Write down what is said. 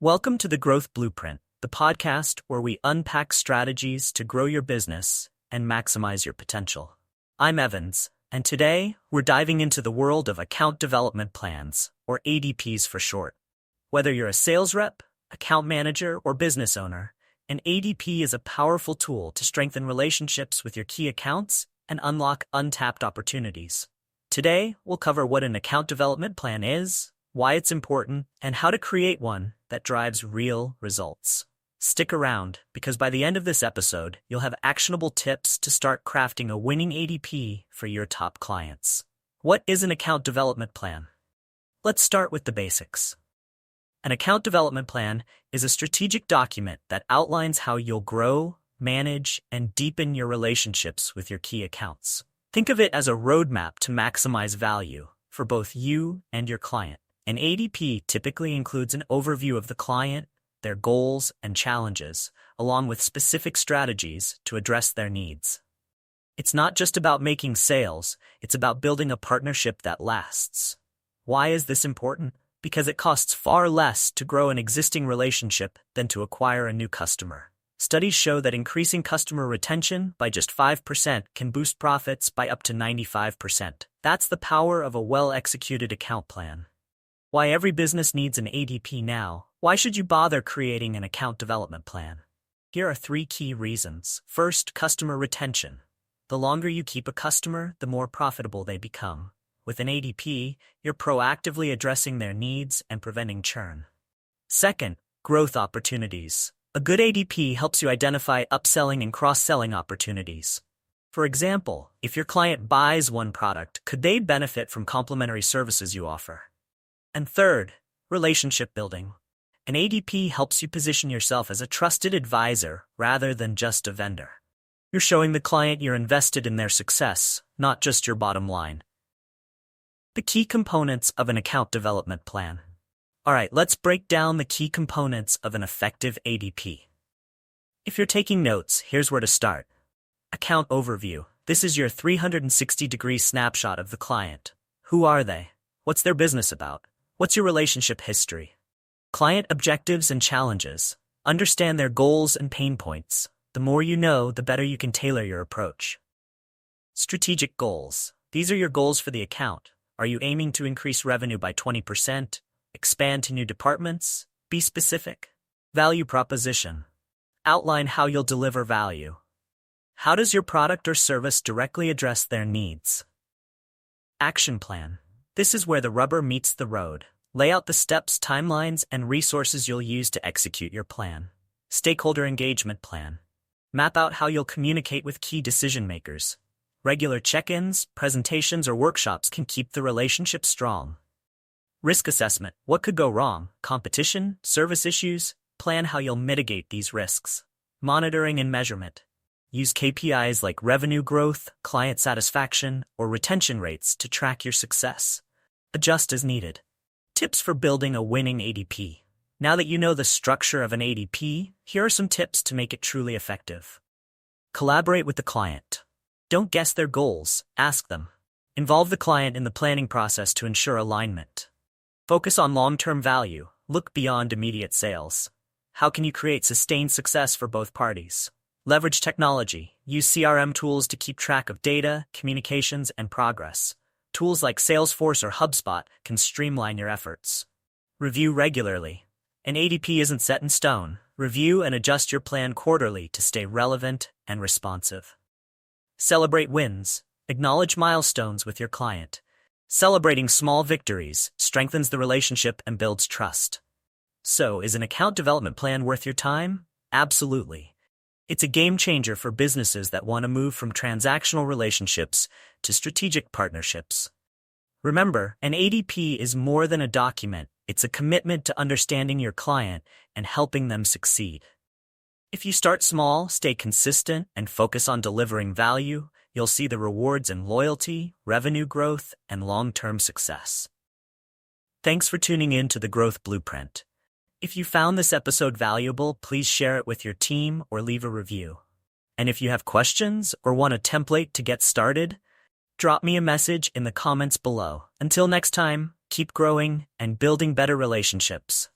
Welcome to the Growth Blueprint, the podcast where we unpack strategies to grow your business and maximize your potential. I'm Evans, and today we're diving into the world of account development plans, or ADPs for short. Whether you're a sales rep, account manager, or business owner, an ADP is a powerful tool to strengthen relationships with your key accounts and unlock untapped opportunities. Today, we'll cover what an account development plan is, why it's important, and how to create one that drives real results. Stick around, because by the end of this episode, you'll have actionable tips to start crafting a winning ADP for your top clients. What is an account development plan? Let's start with the basics. An account development plan is a strategic document that outlines how you'll grow, manage, and deepen your relationships with your key accounts. Think of it as a roadmap to maximize value for both you and your client. An ADP typically includes an overview of the client, their goals and challenges, along with specific strategies to address their needs. It's not just about making sales, it's about building a partnership that lasts. Why is this important? Because it costs far less to grow an existing relationship than to acquire a new customer. Studies show that increasing customer retention by just 5% can boost profits by up to 95%. That's the power of a well-executed account plan. Why every business needs an ADP now? Why should you bother creating an account development plan? Here are 3 key reasons. First, customer retention. The longer you keep a customer, the more profitable they become. With an ADP, you're proactively addressing their needs and preventing churn. Second, growth opportunities. A good ADP helps you identify upselling and cross-selling opportunities. For example, if your client buys one product, could they benefit from complementary services you offer? And third, relationship building. An ADP helps you position yourself as a trusted advisor rather than just a vendor. You're showing the client you're invested in their success, not just your bottom line. The key components of an account development plan. Alright, let's break down the key components of an effective ADP. If you're taking notes, here's where to start. Account overview. This is your 360-degree snapshot of the client. Who are they? What's their business about? What's your relationship history? Client objectives and challenges. Understand their goals and pain points. The more you know, the better you can tailor your approach. Strategic goals. These are your goals for the account. Are you aiming to increase revenue by 20%? Expand to new departments? Be specific. Value proposition. Outline how you'll deliver value. How does your product or service directly address their needs? Action plan. This is where the rubber meets the road. Lay out the steps, timelines, and resources you'll use to execute your plan. Stakeholder engagement plan. Map out how you'll communicate with key decision makers. Regular check-ins, presentations, or workshops can keep the relationship strong. Risk assessment. What could go wrong? Competition, service issues? Plan how you'll mitigate these risks. Monitoring and measurement. Use KPIs like revenue growth, client satisfaction, or retention rates to track your success. Adjust as needed. Tips for building a winning ADP. Now that you know the structure of an ADP, here are some tips to make it truly effective. Collaborate with the client. Don't guess their goals, ask them. Involve the client in the planning process to ensure alignment. Focus on long-term value. Look beyond immediate sales. How can you create sustained success for both parties? Leverage technology. Use CRM tools to keep track of data, communications, and progress. Tools like Salesforce or HubSpot can streamline your efforts. Review regularly. An ADP isn't set in stone. Review and adjust your plan quarterly to stay relevant and responsive. Celebrate wins. Acknowledge milestones with your client. Celebrating small victories strengthens the relationship and builds trust. So, is an account development plan worth your time? Absolutely. It's a game changer for businesses that want to move from transactional relationships to strategic partnerships. Remember, an ADP is more than a document. It's a commitment to understanding your client and helping them succeed. If you start small, stay consistent, and focus on delivering value, you'll see the rewards in loyalty, revenue growth, and long-term success. Thanks for tuning in to the Growth Blueprint. If you found this episode valuable, please share it with your team or leave a review. And if you have questions or want a template to get started, drop me a message in the comments below. Until next time, keep growing and building better relationships.